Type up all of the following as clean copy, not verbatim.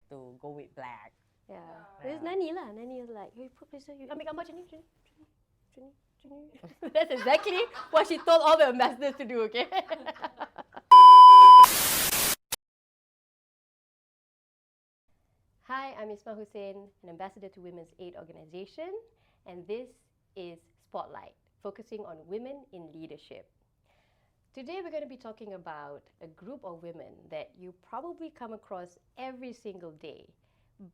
to go with black. Yeah. Yeah. There's Nani lah. Nani is like, hey, put placer. You ambil gambar macam ni. That's exactly what she told all the ambassadors to do, okay? Hi, I'm Isma Husein, an ambassador to Women's Aid Organization, and this is Spotlight, focusing on women in leadership. Today we're going to be talking about a group of women that you probably come across every single day,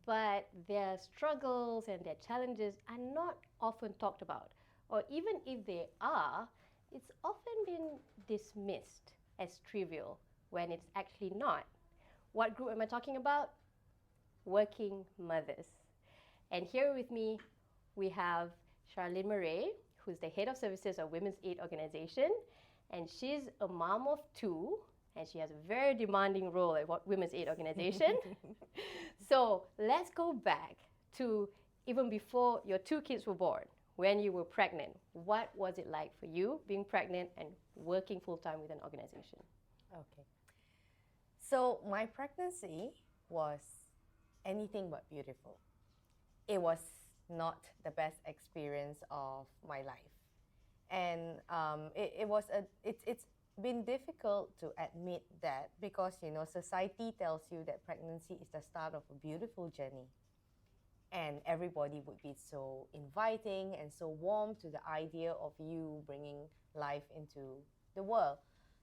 but their struggles and their challenges are not often talked about, or even if they are, it's often been dismissed as trivial when it's actually not. What group am I talking about? Working mothers. And here with me, we have Charlene Murray, who's the head of services of Women's Aid Organization, and she's a mom of two, and she has a very demanding role at Women's Aid Organization. So let's go back to even before your two kids were born, when you were pregnant. What was it like for you being pregnant and working full-time with an organization? Okay. So my pregnancy was anything but beautiful. It was not the best experience of my life. And it's been difficult to admit that because, society tells you that pregnancy is the start of a beautiful journey. And everybody would be so inviting and so warm to the idea of you bringing life into the world.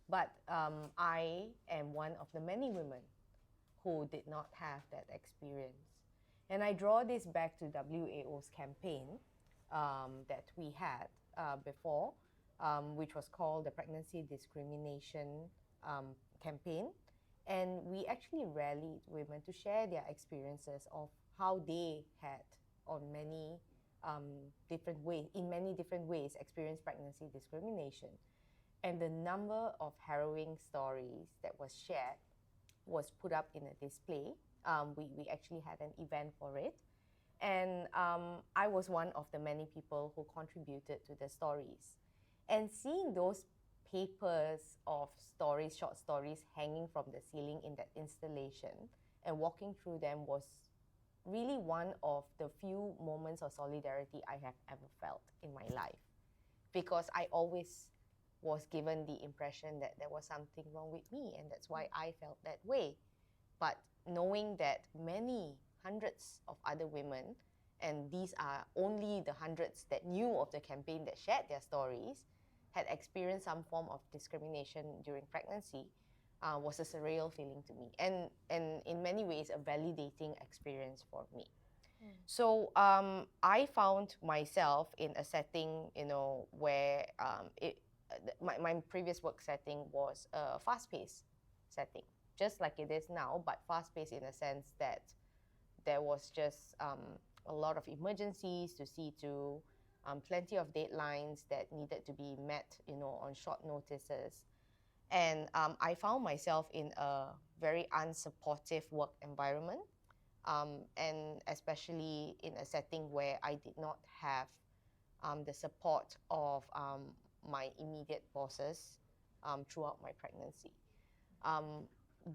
But I am one of the many women who did not have that experience. And I draw this back to WAO's campaign that we had before, which was called the Pregnancy Discrimination Campaign. And we actually rallied women to share their experiences of how they had on many different ways experienced pregnancy discrimination. And the number of harrowing stories that was shared was put up in a display. We actually had an event for it. And I was one of the many people who contributed to the stories. And seeing those papers of stories, short stories, hanging from the ceiling in that installation and walking through them was really one of the few moments of solidarity I have ever felt in my life. Because I always was given the impression that there was something wrong with me, and that's why I felt that way. But knowing that many hundreds of other women, and these are only the hundreds that knew of the campaign that shared their stories, had experienced some form of discrimination during pregnancy, was a surreal feeling to me, and in many ways a validating experience for me. So I found myself in a setting, where my previous work setting was a fast-paced setting, just like it is now, but fast-paced in a sense that there was just a lot of emergencies to see to, plenty of deadlines that needed to be met, on short notices. And I found myself in a very unsupportive work environment, and especially in a setting where I did not have the support of my immediate bosses throughout my pregnancy.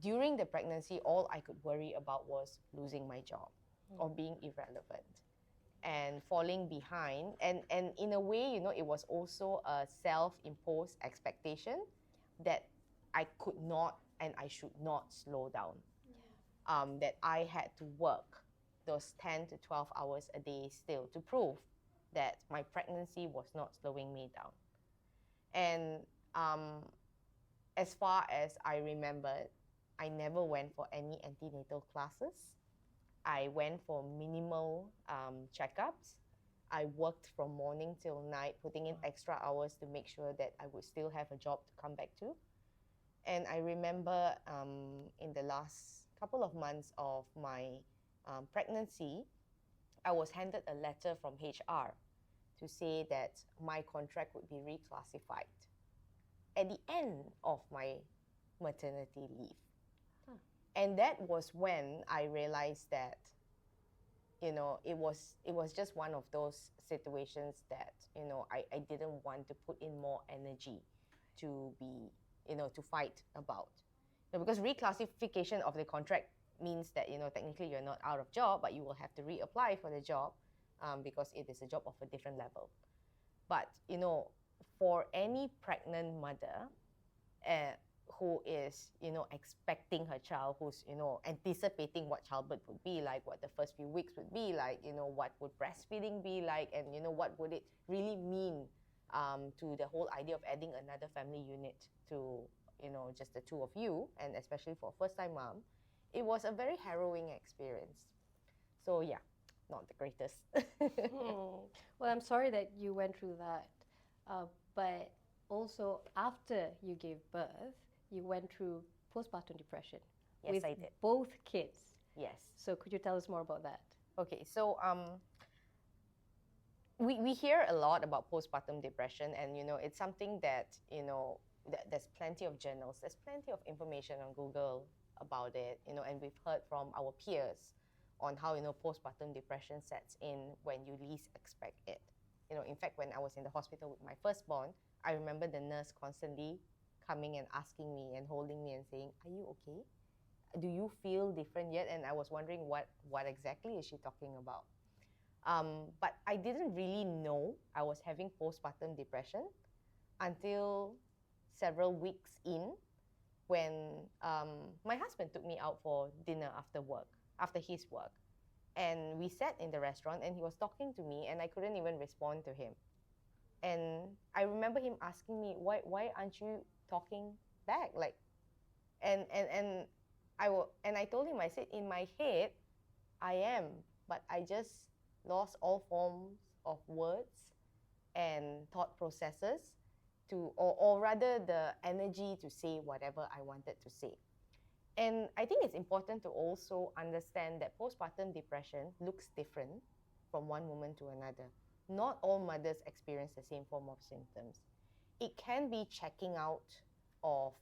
During the pregnancy, all I could worry about was losing my job or being irrelevant and falling behind. And in a way, it was also a self-imposed expectation that I could not and I should not slow down. That I had to work those 10 to 12 hours a day still to prove that my pregnancy was not slowing me down. And as far as I remembered, I never went for any antenatal classes. I went for minimal checkups. I worked from morning till night, putting in extra hours to make sure that I would still have a job to come back to. And I remember in the last couple of months of my pregnancy, I was handed a letter from HR to say that my contract would be reclassified at the end of my maternity leave. And that was when I realized that, it was just one of those situations that, I didn't want to put in more energy to be, to fight about. Because reclassification of the contract means that, technically you're not out of job, but you will have to reapply for the job because it is a job of a different level. But, for any pregnant mother who is, expecting her child, who's, anticipating what childbirth would be like, what the first few weeks would be like, what would breastfeeding be like, and, what would it really mean to the whole idea of adding another family unit to, just the two of you, and especially for a first-time mom, it was a very harrowing experience. So yeah, not the greatest. Well, I'm sorry that you went through that. But also, after you gave birth, you went through postpartum depression. Yes, with I did. Both kids. Yes. So could you tell us more about that? Okay, so we hear a lot about postpartum depression, and it's something that there's plenty of journals, there's plenty of information on Google about it, and we've heard from our peers on how postpartum depression sets in when you least expect it. In fact, when I was in the hospital with my firstborn, I remember the nurse constantly coming and asking me and holding me and saying, "Are you okay? Do you feel different yet?" And I was wondering what exactly is she talking about. But I didn't really know I was having postpartum depression until several weeks in, when my husband took me out for dinner after his work. And we sat in the restaurant and he was talking to me and I couldn't even respond to him. And I remember him asking me, why aren't you talking back? And I told him, I said, in my head, I am, but I just lost all forms of words and thought processes or rather the energy to say whatever I wanted to say. And I think it's important to also understand that postpartum depression looks different from one woman to another. Not all mothers experience the same form of symptoms. It can be checking out of,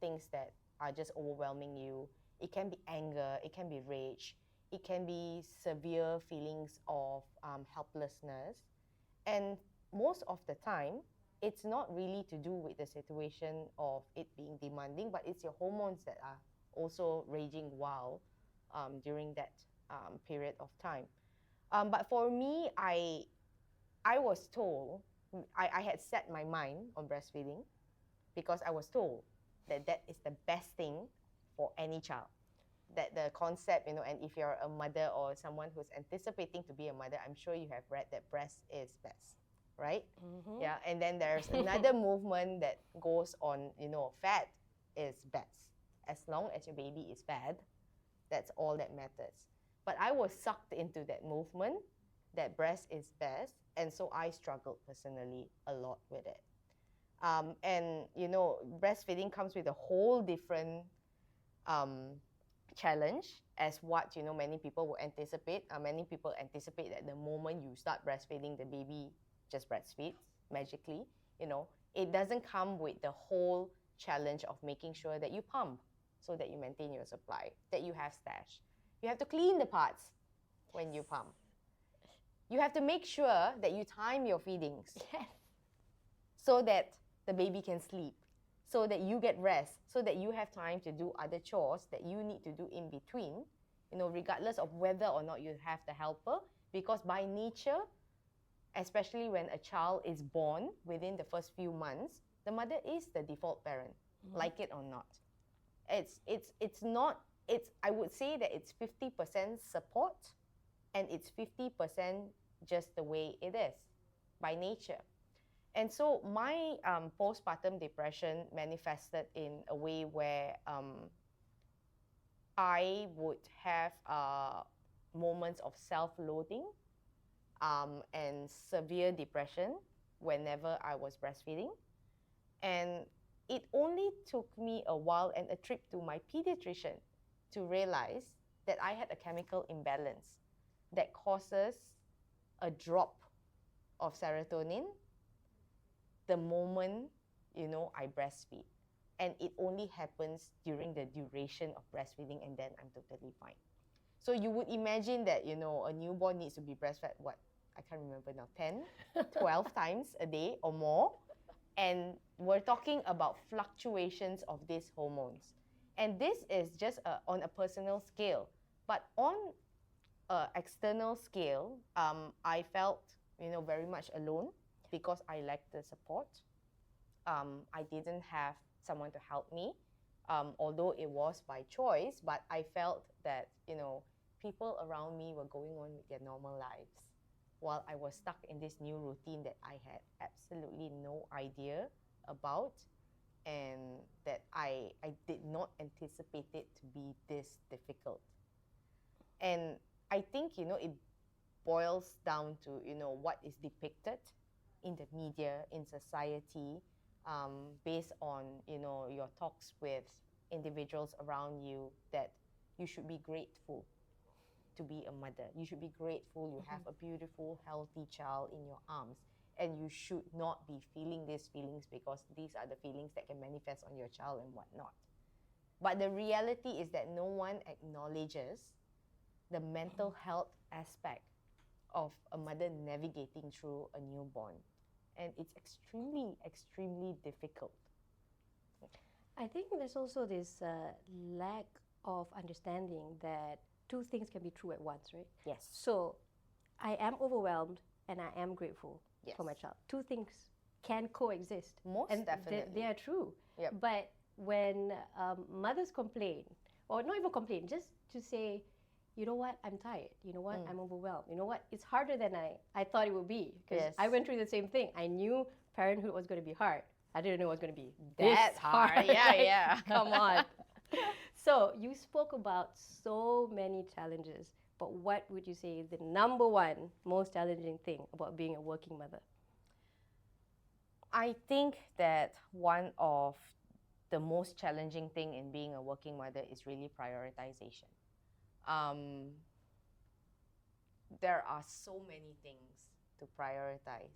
things that are just overwhelming you. It can be anger, it can be rage, it can be severe feelings of helplessness. And most of the time, it's not really to do with the situation of it being demanding, but it's your hormones that are also raging wild during that period of time. But for me, I was told, I had set my mind on breastfeeding because I was told that is the best thing for any child. That the concept, and if you're a mother or someone who's anticipating to be a mother, I'm sure you have read that breast is best. Right? Mm-hmm. Yeah, and then there's another movement that goes on, fat is best. As long as your baby is fed, that's all that matters. But I was sucked into that movement that breast is best, and so I struggled personally a lot with it. And breastfeeding comes with a whole different challenge as what many people will anticipate. Many people anticipate that the moment you start breastfeeding, the baby just breastfeeds magically. It doesn't come with the whole challenge of making sure that you pump so that you maintain your supply, that you have stash. You have to clean the parts when you pump. You have to make sure that you time your feedings so that the baby can sleep, so that you get rest, so that you have time to do other chores that you need to do in between, regardless of whether or not you have the helper, because by nature, especially when a child is born within the first few months, the mother is the default parent, like it or not. I would say that it's 50% support and it's 50% just the way it is by nature. And so my postpartum depression manifested in a way where I would have moments of self-loathing and severe depression whenever I was breastfeeding. And it only took me a while and a trip to my pediatrician to realize that I had a chemical imbalance that causes a drop of serotonin the moment, I breastfeed. And it only happens during the duration of breastfeeding, and then I'm totally fine. So you would imagine that, a newborn needs to be breastfed, I can't remember now, 10, 12 times a day or more. And we're talking about fluctuations of these hormones. And this is just on a personal scale. But on an external scale, I felt, very much alone because I lacked the support. I didn't have someone to help me, although it was by choice, but I felt that, people around me were going on with their normal lives while I was stuck in this new routine that I had absolutely no idea about, and that I did not anticipate it to be this difficult. And I think, it boils down to, what is depicted in the media, in society, based on, your talks with individuals around you, that you should be grateful to be a mother. You should be grateful you have a beautiful, healthy child in your arms. And you should not be feeling these feelings because these are the feelings that can manifest on your child and whatnot. But the reality is that no one acknowledges the mental health aspect of a mother navigating through a newborn. And it's extremely, extremely difficult. I think there's also this lack of understanding that two things can be true at once, right? Yes. So I am overwhelmed and I am grateful for my child. Two things can coexist. Most and definitely. They are true. Yep. But when mothers complain, or not even complain, just to say, you know what, I'm tired. You know what, I'm overwhelmed. You know what, it's harder than I thought it would be. Because I went through the same thing. I knew parenthood was going to be hard. I didn't know it was going to be this hard. Yeah. Come on. So you spoke about so many challenges, but what would you say is the number one most challenging thing about being a working mother? I think that one of the most challenging thing in being a working mother is really prioritization. There are so many things to prioritize,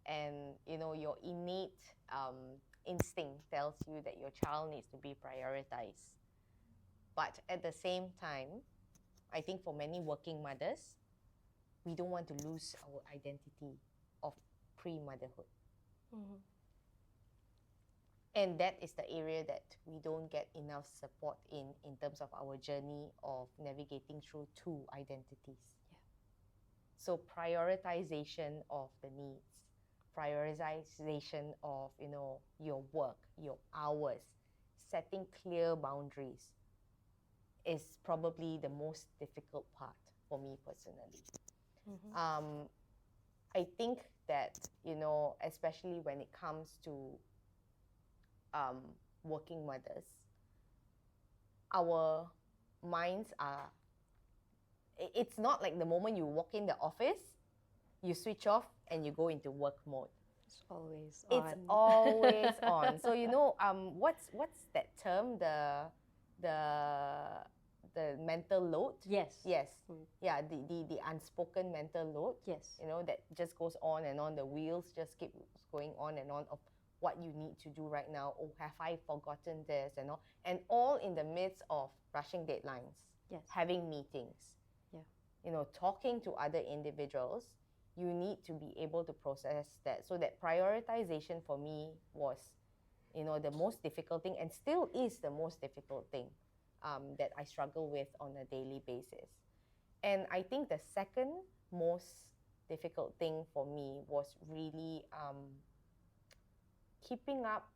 and your innate instinct tells you that your child needs to be prioritized. But at the same time, I think for many working mothers, we don't want to lose our identity of pre-motherhood. And that is the area that we don't get enough support in terms of our journey of navigating through two identities. So prioritization of the needs, prioritization of, your work, your hours, setting clear boundaries is probably the most difficult part for me personally. I think that, especially when it comes to working mothers, our minds are, it's not like the moment you walk in the office, you switch off and you go into work mode. It's always on. It's always on. So what's that term? The mental load. Yes. Yeah, the unspoken mental load. Yes. That just goes on and on. The wheels just keep going on and on of what you need to do right now. Oh, have I forgotten this and all? And all in the midst of rushing deadlines. Yes. Having meetings. Talking to other individuals. You need to be able to process that. So that prioritization for me was, the most difficult thing, and still is the most difficult thing that I struggle with on a daily basis. And I think the second most difficult thing for me was really keeping up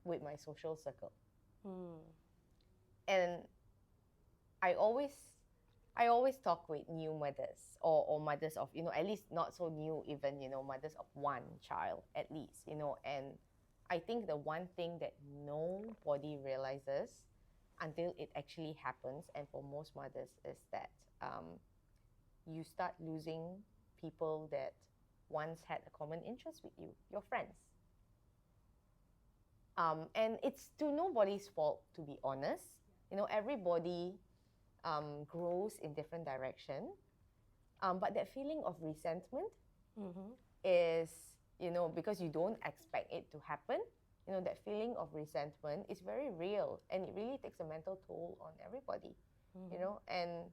with my social circle. And I always talk with new mothers or mothers of, at least not so new even, mothers of one child at least, and I think the one thing that nobody realizes until it actually happens, and for most mothers, is that you start losing people that once had a common interest with you, your friends. And it's to nobody's fault, to be honest. Everybody grows in different direction. But that feeling of resentment is, because you don't expect it to happen, that feeling of resentment is very real, and it really takes a mental toll on everybody, and,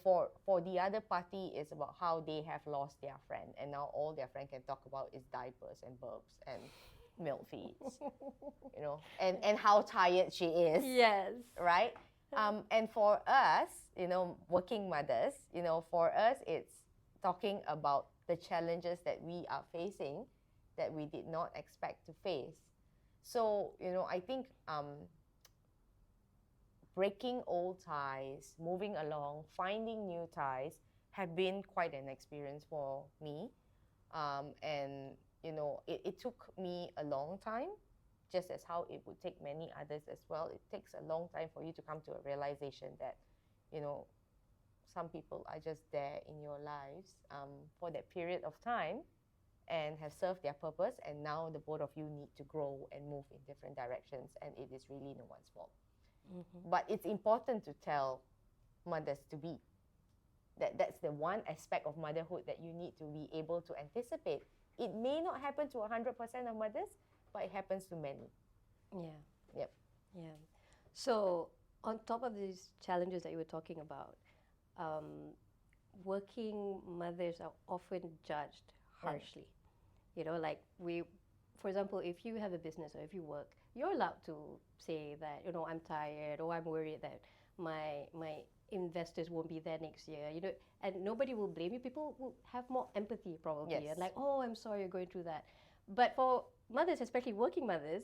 for the other party, it's about how they have lost their friend, and now all their friend can talk about is diapers and burps and, milk feeds, and how tired she is, Yes. right? And for us, working mothers, for us, it's talking about the challenges that we are facing that we did not expect to face. So, I think breaking old ties, moving along, finding new ties have been quite an experience for me. And, it took me a long time, just as how it would take many others as well. It takes a long time for you to come to a realization that, some people are just there in your lives for that period of time and have served their purpose, and now the both of you need to grow and move in different directions, and it is really no one's fault. Mm-hmm. But it's important to tell mothers to be. That's the one aspect of motherhood that you need to be able to anticipate. It may not happen to 100% of mothers, but it happens to many. Yeah. Yep. Yeah. So on top of these challenges that you were talking about, working mothers are often judged harshly. Like for example, if you have a business or if you work, you're allowed to say that, I'm tired, or I'm worried that my investors won't be there next year, and nobody will blame you. People will have more empathy probably, yes. And like, oh, I'm sorry you're going through that. But for mothers, especially working mothers,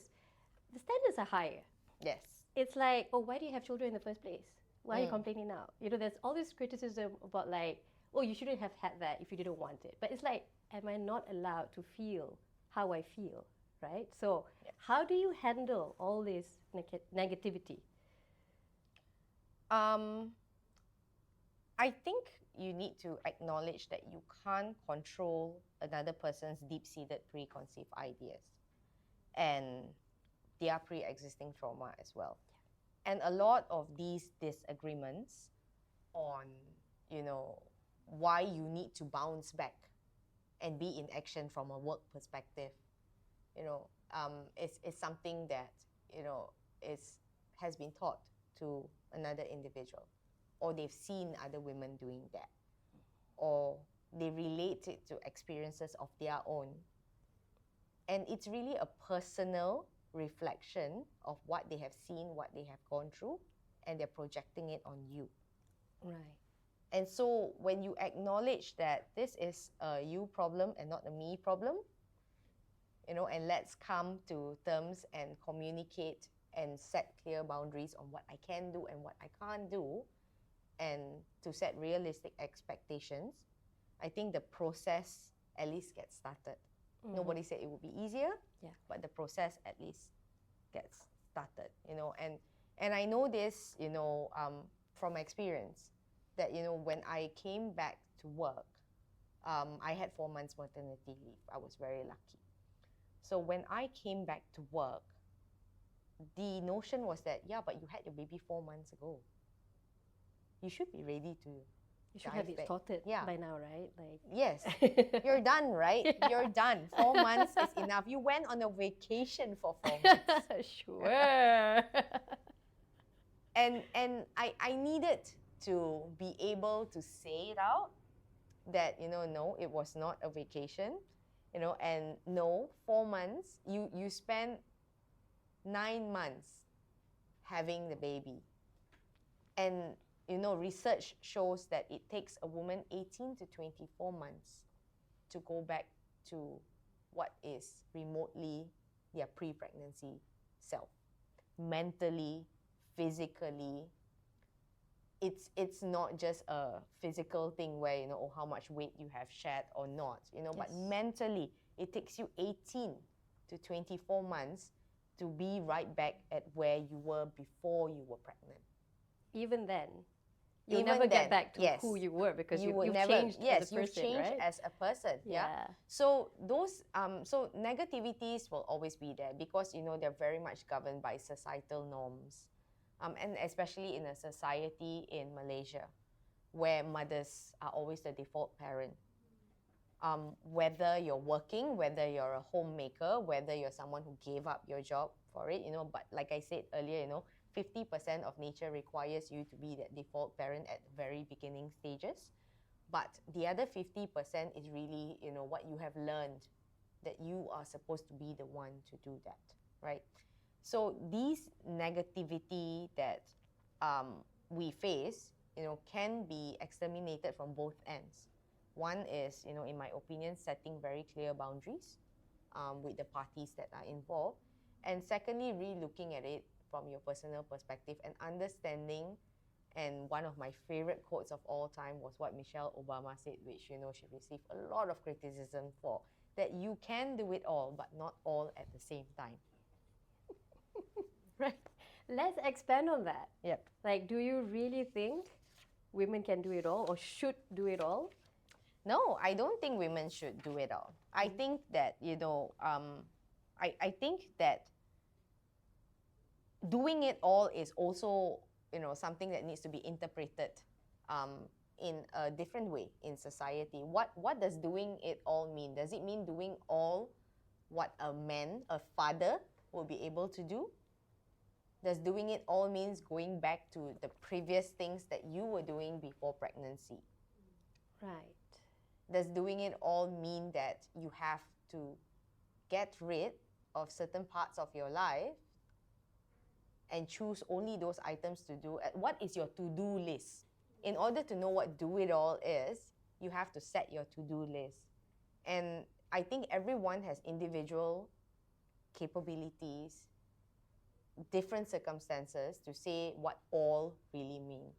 the standards are higher. Yes. It's like, oh, why do you have children in the first place? Why are you complaining now? There's all this criticism about like, oh, you shouldn't have had that if you didn't want it. But it's like, am I not allowed to feel how I feel, right? So how do you handle all this negativity? I think you need to acknowledge that you can't control another person's deep-seated preconceived ideas and their pre-existing trauma as well. And a lot of these disagreements on, why you need to bounce back and be in action from a work perspective, is something that, has been taught to another individual, or they've seen other women doing that, or they relate it to experiences of their own. And it's really a personal reflection of what they have seen, what they have gone through, and they're projecting it on you. Right. And so when you acknowledge that this is a you problem and not a me problem, and let's come to terms and communicate and set clear boundaries on what I can do and what I can't do, and to set realistic expectations, I think the process at least gets started. Mm-hmm. Nobody said it would be easier, but the process at least gets started, and I know this, from experience, that, when I came back to work, I had 4 months maternity leave. I was very lucky. So when I came back to work, the notion was that, but you had your baby 4 months ago. You should be ready to. You should have it sorted by now, right? Like, yes, you're done, right? You're done. 4 months is enough. You went on a vacation for 4 months. Sure. And I needed to be able to say it out that, no, it was not a vacation, and no, 4 months, you spent 9 months having the baby. And research shows that it takes a woman 18 to 24 months to go back to what is remotely their pre-pregnancy self. Mentally, physically, it's not just a physical thing where, how much weight you have shed or not, but mentally, it takes you 18 to 24 months to be right back at where you were before you were pregnant. Even then, you'll never get back to who you were, because you've changed as a person, you've changed right? as a person. Yeah. So those so negativities will always be there because they're very much governed by societal norms, and especially in a society in Malaysia, where mothers are always the default parent. Whether you're working, whether you're a homemaker, whether you're someone who gave up your job for it, but like I said earlier, 50% of nature requires you to be that default parent at the very beginning stages. But the other 50% is really, what you have learned that you are supposed to be the one to do that, right? So these negativity that we face, can be exterminated from both ends. One is, in my opinion, setting very clear boundaries with the parties that are involved. And secondly, really looking at it from your personal perspective and understanding. And one of my favorite quotes of all time was what Michelle Obama said, which, she received a lot of criticism for, that you can do it all, but not all at the same time. Right? Let's expand on that. Yep. Like, do you really think women can do it all or should do it all? No, I don't think women should do it all. I think that, I think that doing it all is also, something that needs to be interpreted in a different way in society. What does doing it all mean? Does it mean doing all what a man, a father, will be able to do? Does doing it all means going back to the previous things that you were doing before pregnancy? Right. Does doing it all mean that you have to get rid of certain parts of your life and choose only those items to do? What is your to-do list? In order to know what do it all is, you have to set your to-do list. And I think everyone has individual capabilities, different circumstances to say what all really means.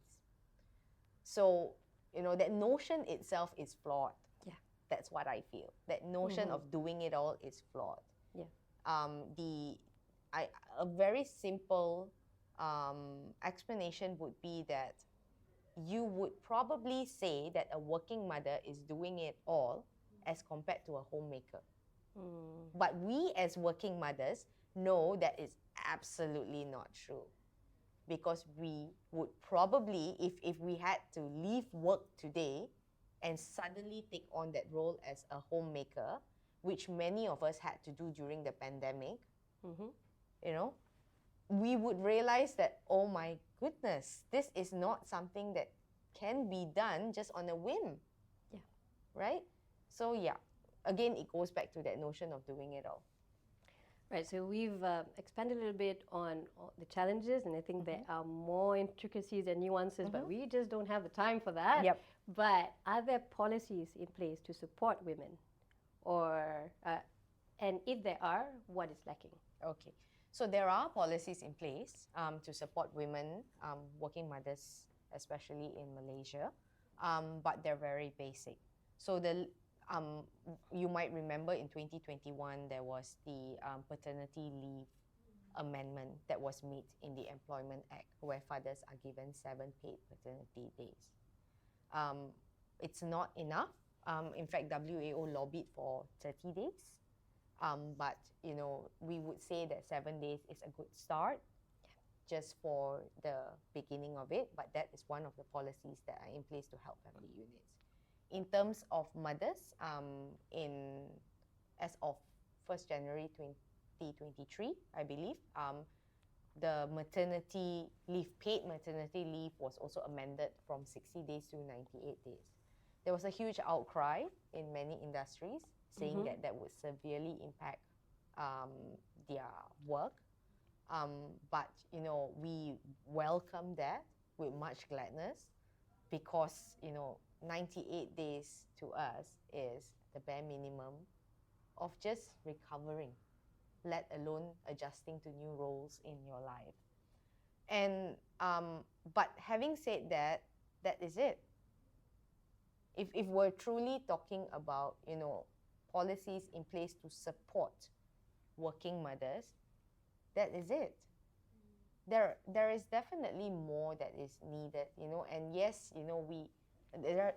So, that notion itself is flawed. Yeah. That's what I feel. That notion of doing it all is flawed. Yeah. A very simple explanation would be that you would probably say that a working mother is doing it all as compared to a homemaker. But we as working mothers know that is absolutely not true. Because we would probably, if we had to leave work today and suddenly take on that role as a homemaker, which many of us had to do during the pandemic, we would realize that, oh my goodness, this is not something that can be done just on a whim. Yeah. Right? So yeah, again, it goes back to that notion of doing it all. Right, so we've expanded a little bit on the challenges, and I think there are more intricacies and nuances, but we just don't have the time for that. Yep. But are there policies in place to support women? Or, and if there are, what is lacking? Okay. So there are policies in place to support women, working mothers, especially in Malaysia, but they're very basic. So you might remember in 2021, there was the paternity leave amendment that was made in the Employment Act, where fathers are given 7 paid paternity days. It's not enough. In fact, WAO lobbied for 30 days. But, we would say that 7 days is a good start just for the beginning of it. But that is one of the policies that are in place to help family units. In terms of mothers, as of 1st January 2023, I believe, the maternity leave, paid maternity leave, was also amended from 60 days to 98 days. There was a huge outcry in many industries saying that would severely impact their work. But, we welcome that with much gladness because, 98 days to us is the bare minimum of just recovering, let alone adjusting to new roles in your life. And but having said that, that is it. If we're truly talking about, policies in place to support working mothers, that is it. There is definitely more that is needed, and yes,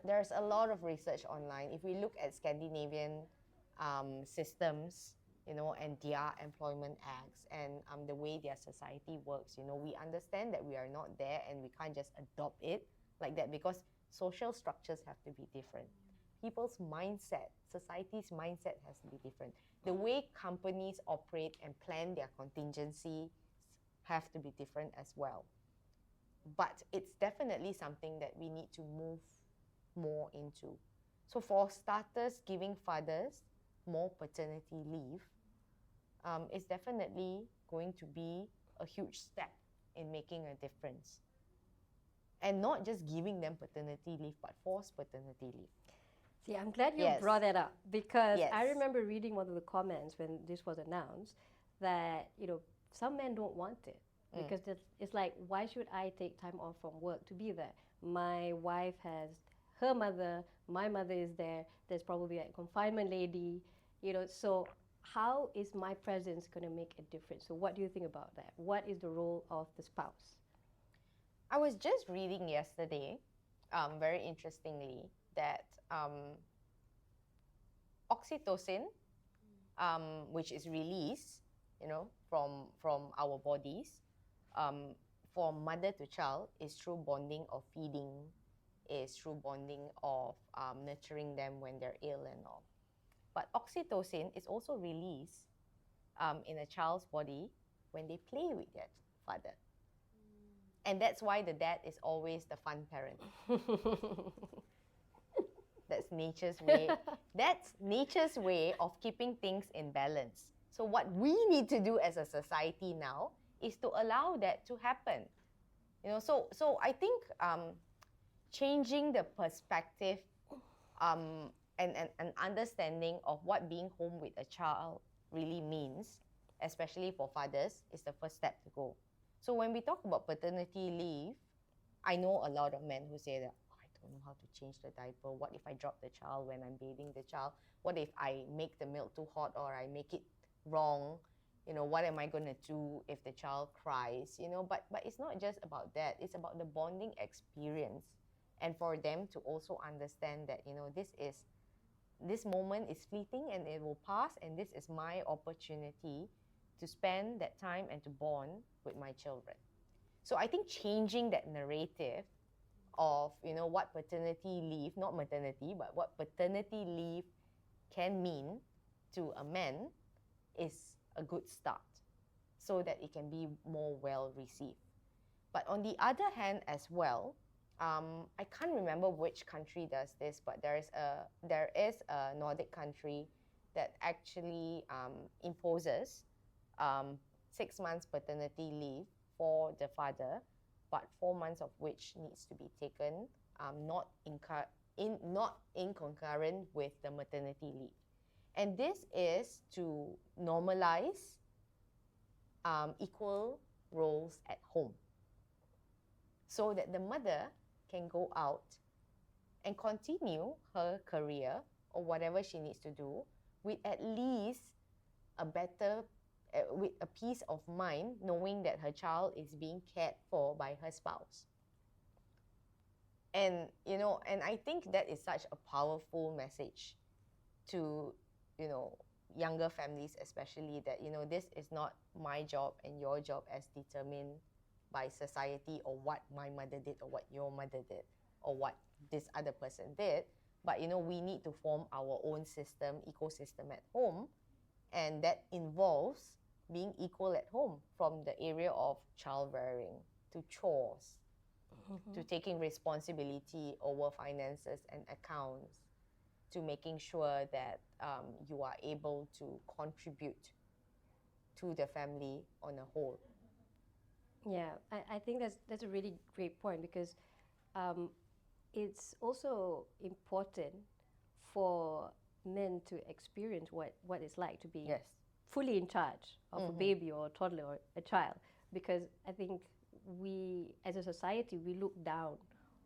there's a lot of research online. If we look at Scandinavian systems, and their employment acts and the way their society works, we understand that we are not there and we can't just adopt it like that because social structures have to be different. People's mindset, society's mindset has to be different. The way companies operate and plan their contingency have to be different as well. But it's definitely something that we need to move more into. So for starters, giving fathers more paternity leave is definitely going to be a huge step in making a difference. And not just giving them paternity leave, but forced paternity leave. See, I'm glad you Yes. brought that up because Yes. I remember reading one of the comments when this was announced that, some men don't want it because it's like, why should I take time off from work to be there? My wife has her mother, my mother is there, there's probably a confinement lady, so how is my presence going to make a difference? So what do you think about that? What is the role of the spouse? I was just reading yesterday, very interestingly, that oxytocin, which is released, from our bodies, for mother to child, is through bonding of feeding, is through bonding of nurturing them when they're ill and all. But oxytocin is also released in a child's body when they play with their father. And that's why the dad is always the fun parent. That's nature's way. That's nature's way of keeping things in balance. So what we need to do as a society now is to allow that to happen. So I think changing the perspective and understanding of what being home with a child really means, especially for fathers, is the first step to go. So when we talk about paternity leave, I know a lot of men who say that, I don't know how to change the diaper. What if I drop the child when I'm bathing the child? What if I make the milk too hot or I make it wrong? What am I going to do if the child cries? But it's not just about that. It's about the bonding experience, and for them to also understand that, this moment is fleeting and it will pass, and this is my opportunity to spend that time and to bond with my children. So I think changing that narrative of, what paternity leave, not maternity, but what paternity leave can mean to a man is a good start so that it can be more well received. But on the other hand as well, I can't remember which country does this, but there is a Nordic country that actually imposes 6 months paternity leave for the father, but 4 months of which needs to be taken not in concurrent with the maternity leave. And this is to normalize equal roles at home, so that the mother can go out and continue her career or whatever she needs to do with at least with a peace of mind, knowing that her child is being cared for by her spouse. And I think that is such a powerful message to younger families, especially, that this is not my job and your job as determined by society or what my mother did or what your mother did or what this other person did, but we need to form our own ecosystem at home, and that involves being equal at home, from the area of child rearing to chores, to taking responsibility over finances and accounts, to making sure that you are able to contribute to the family on a whole. Yeah, I think that's a really great point, because it's also important for men to experience what it's like to be fully in charge of a baby or a toddler or a child, because I think we, as a society, we look down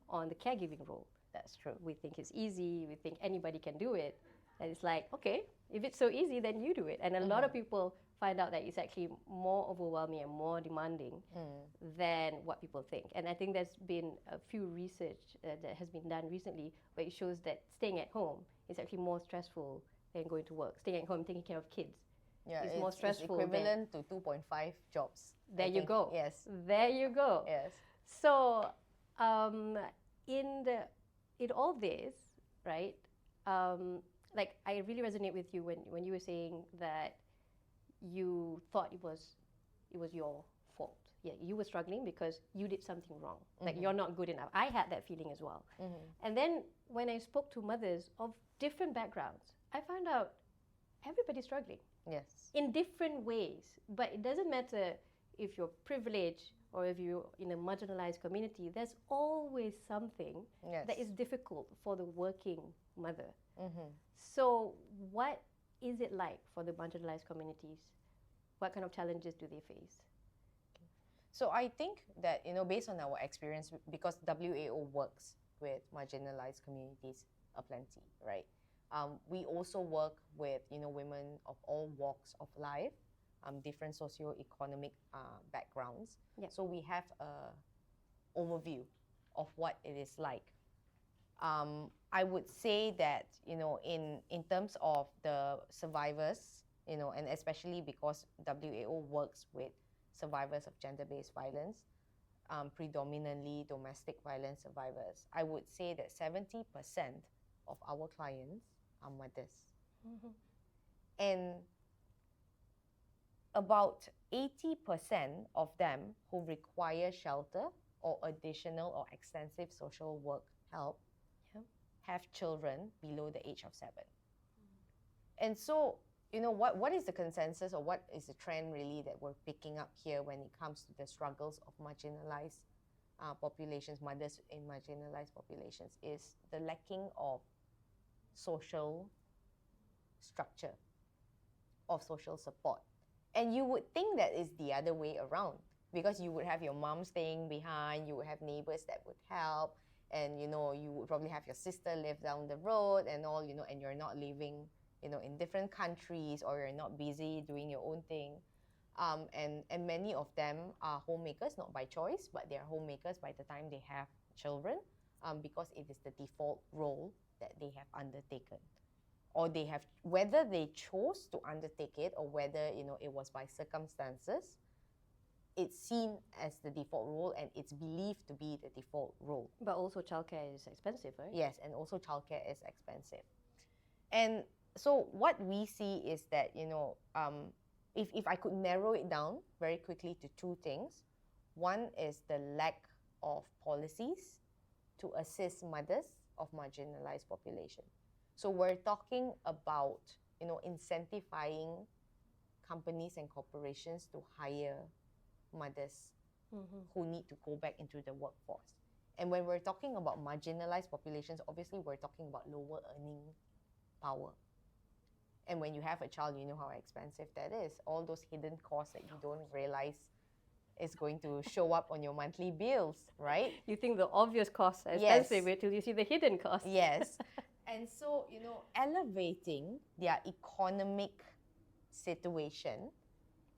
on the caregiving role. That's true. We think it's easy, we think anybody can do it, and it's like, okay, if it's so easy, then you do it. And a lot of people find out that it's actually more overwhelming and more demanding than what people think. And I think there's been a few research that has been done recently where it shows that staying at home is actually more stressful than going to work. Staying at home, taking care of kids, is more stressful. It's equivalent to 2.5 jobs. There you go. Yes. There you go. Yes. So, in all this, right? Like, I really resonate with you when you were saying that you thought it was your fault. Yeah, you were struggling because you did something wrong. Like, you're not good enough. I had that feeling as well. And then when I spoke to mothers of different backgrounds, I found out everybody's struggling Yes. in different ways. But it doesn't matter if you're privileged or if you're in a marginalized community, there's always something Yes. that is difficult for the working mother. Mm-hmm. So, what is it like for the marginalized communities? What kind of challenges do they face? So I think that, based on our experience, because WAO works with marginalized communities aplenty, right? We also work with, women of all walks of life, different socio-economic backgrounds. Yep. So we have a overview of what it is like. I would say that, in terms of the survivors, and especially because WAO works with survivors of gender-based violence, predominantly domestic violence survivors, I would say that 70% of our clients are mothers. Mm-hmm. And about 80% of them who require shelter or additional or extensive social work help have children below the age of 7. And so, what is the consensus, or what is the trend really that we're picking up here when it comes to the struggles of marginalized populations, mothers in marginalized populations, is the lacking of social structure, of social support. And you would think that is the other way around, because you would have your mom staying behind, you would have neighbors that would help, and you would probably have your sister live down the road and all, and you're not living, in different countries, or you're not busy doing your own thing. And many of them are homemakers, not by choice, but they are homemakers by the time they have children, because it is the default role that they have undertaken. Or they have, whether they chose to undertake it or whether, it was by circumstances, it's seen as the default role, and it's believed to be the default role. But also childcare is expensive, right? Yes, and also childcare is expensive. And so what we see is that, if I could narrow it down very quickly to 2 things. One is the lack of policies to assist mothers of marginalized population. So we're talking about, incentivizing companies and corporations to hire mothers who need to go back into the workforce. And when we're talking about marginalized populations, obviously we're talking about lower earning power. And when you have a child, you know how expensive that is. All those hidden costs that you don't realize is going to show up on your monthly bills, right? You think the obvious costs are expensive until you see the hidden costs. Yes. And so, elevating their economic situation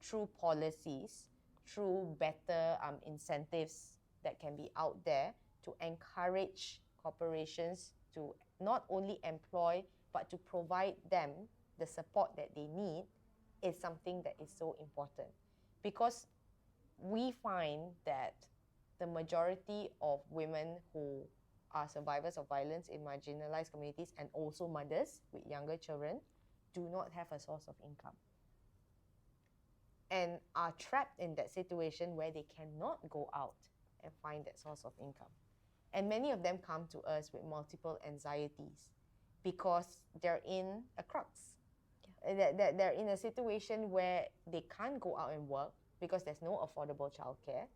through policies, through better incentives that can be out there to encourage corporations to not only employ, but to provide them the support that they need, is something that is so important. Because we find that the majority of women who are survivors of violence in marginalized communities, and also mothers with younger children, do not have a source of income and are trapped in that situation where they cannot go out and find that source of income. And many of them come to us with multiple anxieties because they're in a crux. They're in a situation where they can't go out and work because there's no affordable childcare.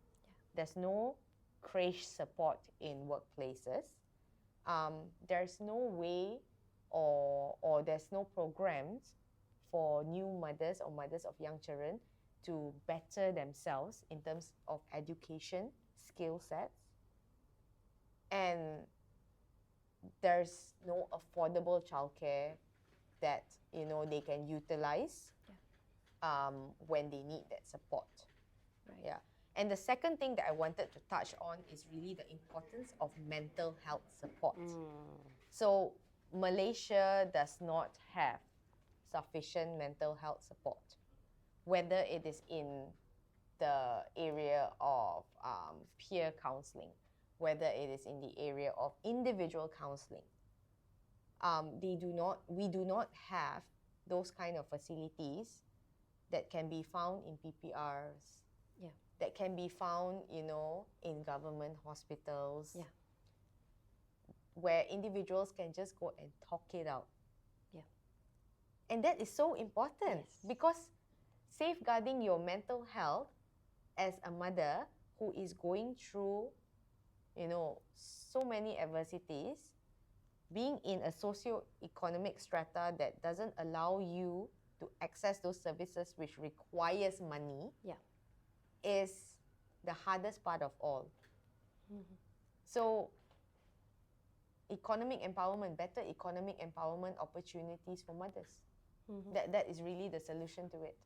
There's no creche support in workplaces. There's no way or there's no programs for new mothers or mothers of young children to better themselves in terms of education, skill sets. And there's no affordable childcare that they can utilize when they need that support. Right. Yeah. And the second thing that I wanted to touch on is really the importance of mental health support. So Malaysia does not have sufficient mental health support, whether it is in the area of peer counseling, whether it is in the area of individual counseling. We do not have those kind of facilities that can be found in PPRs, that can be found, in government hospitals, where individuals can just go and talk it out. And that is so important Yes. because safeguarding your mental health as a mother who is going through, so many adversities, being in a socio-economic strata that doesn't allow you to access those services which requires money, is the hardest part of all. So economic empowerment, better economic empowerment opportunities for mothers. That is really the solution to it.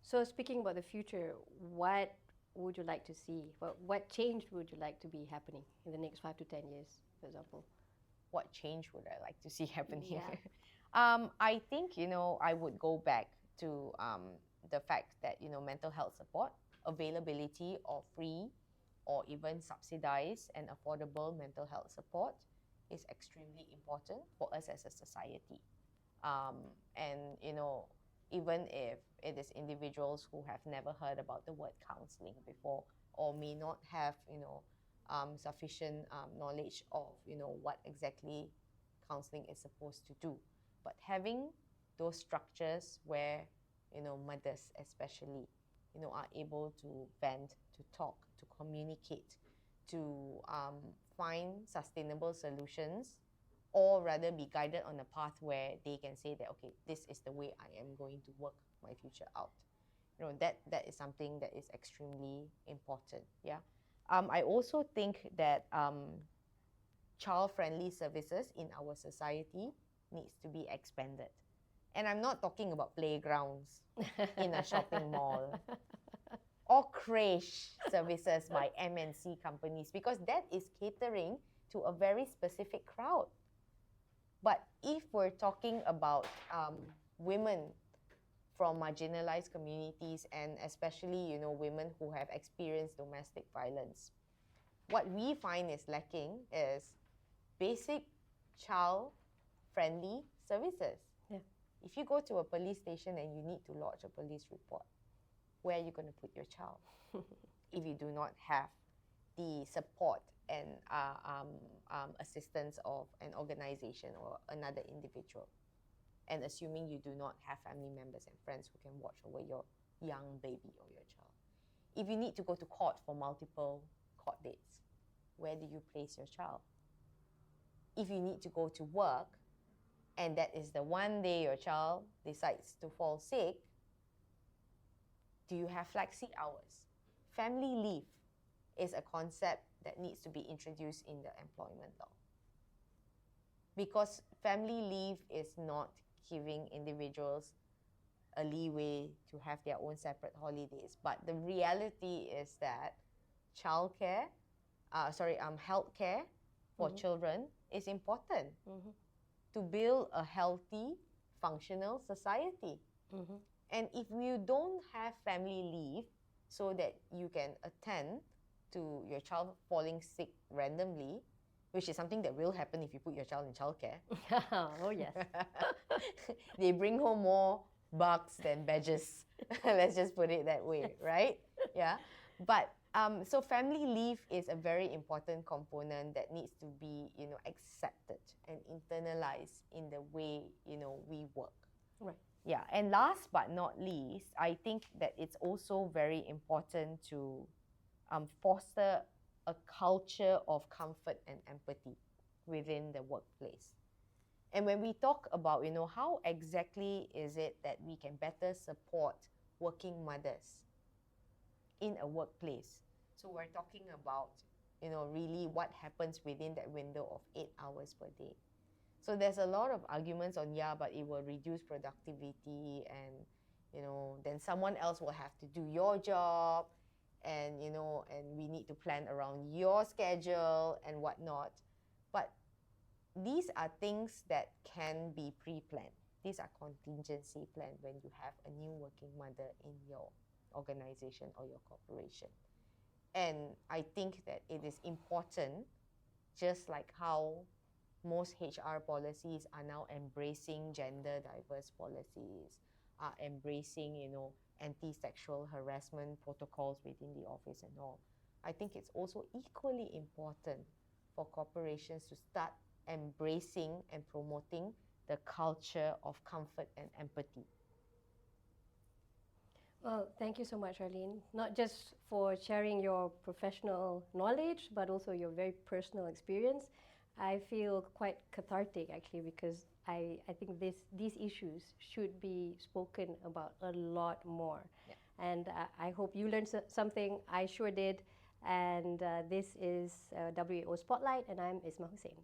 So speaking about the future, what would you like to see? What change would you like to be happening in the next 5 to 10 years, for example? What change would I like to see happening? Yeah. I think, I would go back to the fact that, mental health support, availability of free or even subsidized and affordable mental health support is extremely important for us as a society. And, even if it is individuals who have never heard about the word counseling before or may not have, sufficient knowledge of, what exactly counseling is supposed to do. But having those structures where, mothers especially, are able to vent, to talk, to communicate, to find sustainable solutions, or rather be guided on a path where they can say that, okay, this is the way I am going to work my future out. That is something that is extremely important. Yeah. I also think that child-friendly services in our society needs to be expanded. And I'm not talking about playgrounds in a shopping mall or creche services by MNC companies, because that is catering to a very specific crowd. But if we're talking about women from marginalized communities, and especially, women who have experienced domestic violence, what we find is lacking is basic child-friendly services. Yeah. If you go to a police station and you need to lodge a police report, where are you going to put your child if you do not have the support and assistance of an organization or another individual? And assuming you do not have family members and friends who can watch over your young baby or your child. If you need to go to court for multiple court dates, where do you place your child? If you need to go to work, and that is the one day your child decides to fall sick, do you have flexi hours? Family leave is a concept that needs to be introduced in the employment law. Because family leave is not giving individuals a leeway to have their own separate holidays. But the reality is that healthcare for children is important to build a healthy, functional society. And if you don't have family leave so that you can attend to your child falling sick randomly, which is something that will happen if you put your child in childcare. Oh, yes. They bring home more bugs than badges. Let's just put it that way, right? Yeah. But so family leave is a very important component that needs to be, accepted and internalized in the way, we work. Right. Yeah. And last but not least, I think that it's also very important to foster a culture of comfort and empathy within the workplace. And when we talk about, how exactly is it that we can better support working mothers in a workplace? So we're talking about, really what happens within that window of 8 hours per day. So there's a lot of arguments on, but it will reduce productivity and, then someone else will have to do your job. And, and we need to plan around your schedule and whatnot. But these are things that can be pre-planned. These are contingency planned when you have a new working mother in your organization or your corporation. And I think that it is important, just like how most HR policies are now embracing gender diverse policies, are embracing, anti-sexual harassment protocols within the office and all. I think it's also equally important for corporations to start embracing and promoting the culture of comfort and empathy. Well, thank you so much, Charlene. Not just for sharing your professional knowledge, but also your very personal experience. I feel quite cathartic actually, because I think these issues should be spoken about a lot more. Yeah. And I hope you learned something. I sure did. And this is WAO Spotlight, and I'm Isma Husein.